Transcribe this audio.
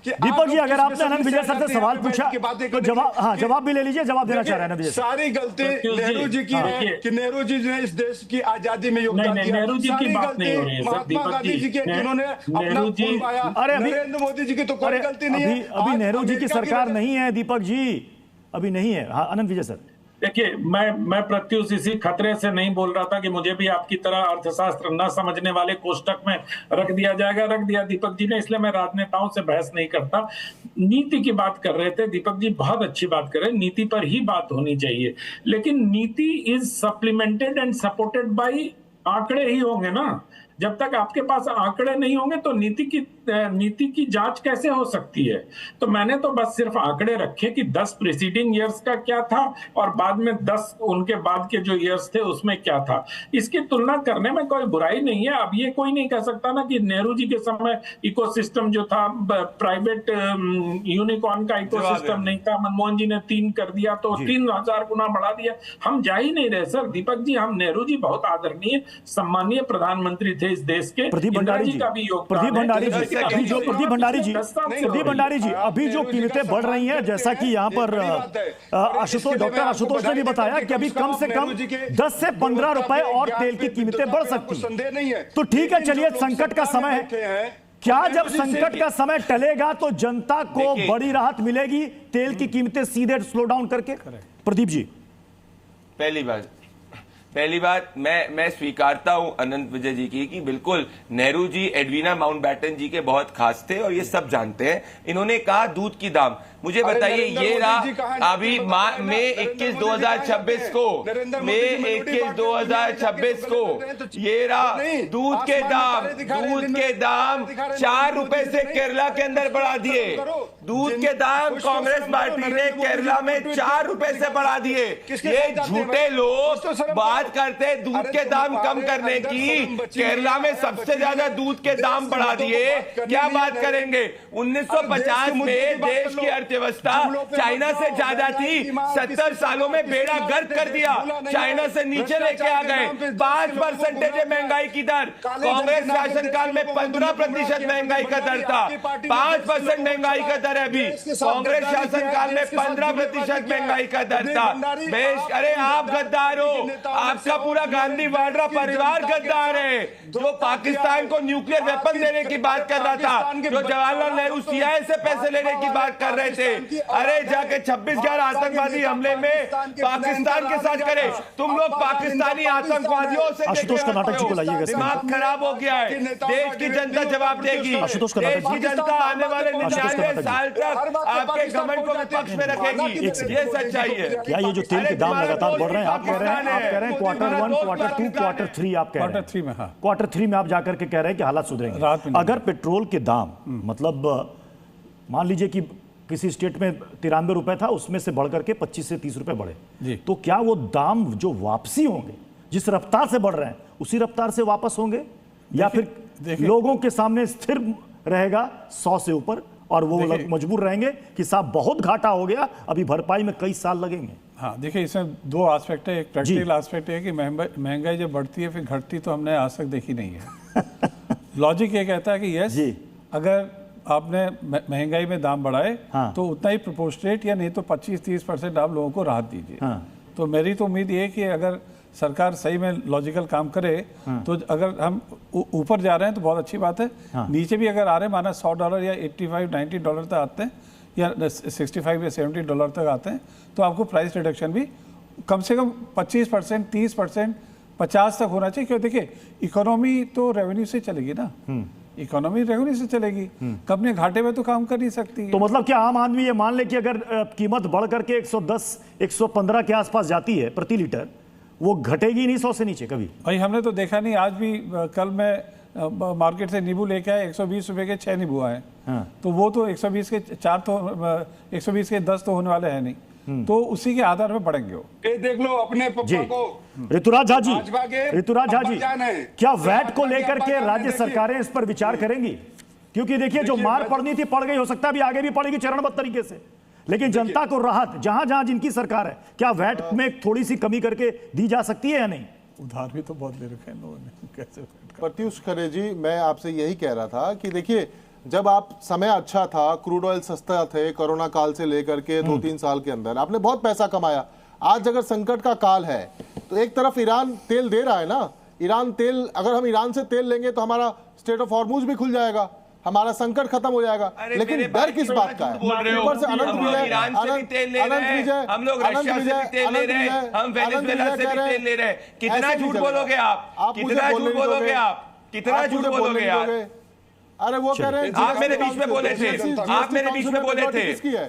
दीपक जी, अगर आपने आनंद विजय सर से सवाल पूछा तो जवाब भी ले लीजिए। जवाब देना चाह रहे हैं आनंद विजय। सारी गलती नेहरू जी की है कि नेहरू जी ने इस देश की आजादी में योगदान दिया। नेहरू जी की बात नहीं हो रही है, महात्मा गांधी जी के जिन्होंने अपना खून बहाया। अरे नरेंद्र मोदी जी की तो कोई गलती नहीं है। अभी नेहरू जी की सरकार नहीं है दीपक जी, अभी नहीं है। हाँ आनंद विजय सर। देखिए, मैं प्रत्युष इसी खतरे से नहीं बोल रहा था कि मुझे भी आपकी तरह अर्थशास्त्र न समझने वाले कोष्टक में रख दिया जाएगा। रख दिया दीपक जी ने, इसलिए मैं राजनेताओं से बहस नहीं करता। नीति की बात कर रहे थे दीपक जी, बहुत अच्छी बात कर रहे हैं, नीति पर ही बात होनी चाहिए। लेकिन नीति is supplemented and supported by आंकड़े ही होंगे ना। जब तक आपके पास आंकड़े नहीं होंगे तो नीति की जांच कैसे हो सकती है। तो मैंने तो बस सिर्फ आंकड़े रखे कि 10 प्रीसीडिंग ईयर्स का क्या था और बाद में 10 उनके बाद के जो ईयर्स थे उसमें क्या था। इसकी तुलना करने में कोई बुराई नहीं है। अब ये कोई नहीं कह सकता ना कि नेहरू जी के समय इकोसिस्टम जो था, प्राइवेट यूनिकॉर्न का इकोसिस्टम नहीं था, मनमोहन जी ने 3 कर दिया तो 3000 गुना बढ़ा दिया। हम जा ही नहीं रहे सर दीपक जी। हम नेहरू जी बहुत आदरणीय सम्मानीय प्रधानमंत्री थे इस देश के। प्रदीप भंडारी जी, प्रदीप भंडारी जी, अभी जो कीमतें बढ़ रही हैं, जैसा कि यहाँ पर डॉक्टर आशुतोष ने भी बताया कि अभी कम से कम 10 से 15 रुपए और तेल की कीमतें बढ़ सकती हैं। तो ठीक है, चलिए संकट का समय है, क्या जब संकट का समय टलेगा तो जनता को बड़ी राहत मिलेगी तेल की कीमतें सीधे स्लो डाउन करके? प्रदीप जी, पहली बात मैं स्वीकारता हूं अनंत विजय जी की कि बिल्कुल नेहरू जी एडवीना माउंटबैटन जी के बहुत खास थे और ये सब जानते हैं। इन्होंने कहा दूध की दाम, मुझे बताइए ये रहा अभी मई 21 2026 को, मई 21 2026 को ये रहा दूध के दाम 4 रुपए से केरला के अंदर बढ़ा दिए। दूध के दाम कांग्रेस पार्टी ने केरला में 4 रुपए से बढ़ा दिए। ये झूठे लोग बात करते हैं दूध के दाम कम करने की, केरला में सबसे ज्यादा दूध के दाम बढ़ा दिए। क्या बात करेंगे? 1950 में देश की अर्थव्यवस्था चाइना से ज्यादा थी, 70 सालों में बेड़ा गर्क कर दिया, चाइना से नीचे लेके आ गए। 5% है महंगाई की दर। कांग्रेस शासनकाल में 15% महंगाई का दर था, 5% महंगाई का दर है अभी। कांग्रेस शासनकाल में 15% महंगाई का दर था। अरे आप गद्दार हो, आपका पूरा गांधी वाड्रा परिवार गद्दार है, जो पाकिस्तान को न्यूक्लियर वेपन देने की बात कर रहा था, जो जवाहरलाल नेहरू सीआईए से पैसे लेने की बात कर रहे थे। अरे जाके 26,000 आतंकवादी हमले में पाकिस्तान के साथ करे। तुम लोग पाकिस्तानी आतंकवादियों से दिमाग खराब हो गया है। देश की जनता जवाब देगी। देश की जनता आने वाले 99 साल तक आपके घमंड को विपक्ष में रखेगी। ये सच्चाई है। क्या ये जो तेल के दाम लगातार बढ़ रहे हैं, आप कह रहे हैं क्वार्टर 1, क्वार्टर 2, क्वार्टर 3, आप कह रहे हैं क्वार्टर 3 में आप जाकर के कह रहे हैं कि हालात सुधरेंगे। अगर पेट्रोल के दाम मतलब मान लीजिए कि किसी स्टेट में 93 रुपए था, उसमें से बढ़कर के 25 से 30 रुपए बढ़े, तो क्या वो दाम जो वापसी होंगे, जिस रफ्तार से बढ़ रहे हैं उसी रफ्तार से वापस होंगे, या फिर लोगों के सामने स्थिर रहेगा 100 से ऊपर और वो मजबूर रहेंगे कि साहब बहुत घाटा हो गया, अभी भरपाई में कई साल लगेंगे? हाँ, देखिए इसमें 2 एस्पेक्ट है। एक प्रैक्टिकल एस्पेक्ट है कि महंगाई जब बढ़ती है फिर घटती तो हमने आज तक देखी नहीं है। लॉजिक ये कहता है कि यस, अगर आपने महंगाई में दाम बढ़ाए तो उतना ही प्रोपोर्शनेट या नहीं तो 25-30% आप लोगों को राहत दीजिए। तो मेरी तो उम्मीद ये है कि अगर सरकार सही में लॉजिकल काम करे तो अगर हम ऊपर जा रहे हैं तो बहुत अच्छी बात है। नीचे भी अगर आ रहे हैं, माना $100 या $85-90 तक आते हैं या $65 या $70 तक आते हैं, तो आपको प्राइस रिडक्शन भी कम से कम 25%, 30%, 50% तक होना चाहिए। क्यों? देखिए इकोनॉमी तो रेवेन्यू से चलेगी ना, इकोनॉमी रेवेन्यू से चलेगी, कंपनी घाटे में तो काम कर नहीं सकती। तो मतलब क्या आम आदमी ये मान ले कि अगर कीमत बढ़ करके 110-115 के आसपास जाती है प्रति लीटर, वो घटेगी नहीं 100 से नीचे कभी? भाई हमने तो देखा नहीं। आज भी कल मैं मार्केट से नींबू लेके आया, 120 रुपए के 6 नींबू आए। तो वो तो 120 के 4 तो 120 के 10 तो होने वाले हैं नहीं, तो उसी के आधार पर बढ़ेंगे वो। देख लो अपने पप्पा को। ऋतुराज झा जी, क्या वैट को लेकर के राज्य सरकारें इस पर विचार करेंगी? क्योंकि देखिए जो मार पड़नी थी पड़ गई, हो सकता है अभी आगे भी पड़ेगी चरणबद्ध तरीके से, लेकिन जनता को राहत जहां जहां जिनकी सरकार है, क्या वैट में थोड़ी सी कमी करके दी जा सकती है या नहीं? उधार भी तो बहुत ले रखे हैं लोगों ने, कैसे? प्रत्युष खरे जी, मैं आपसे यही कह रहा था कि देखिए जब आप समय अच्छा था, क्रूड ऑयल सस्ता थे, कोरोना काल से लेकर के 2-3 साल के अंदर आपने बहुत पैसा कमाया। आज अगर संकट का काल है तो एक तरफ ईरान तेल दे रहा है ना, ईरान तेल, अगर हम ईरान से तेल लेंगे तो हमारा स्ट्रेट ऑफ हॉर्मुज भी खुल जाएगा, हमारा संकट खत्म हो जाएगा। लेकिन डर किस बात का है? ऊपर से अनंत विजय, हम लोग रशिया से भी तेल ले रहे हैं, हम वेनेजुएला से भी तेल ले रहे हैं। कितना झूठ बोलोगे आप? कितना झूठ बोलोगे आप? कितना झूठ बोलोगे यार? अरे वो कह रहे हैं आप मेरे बीच में बोले थे, आप मेरे बीच में बोले थे।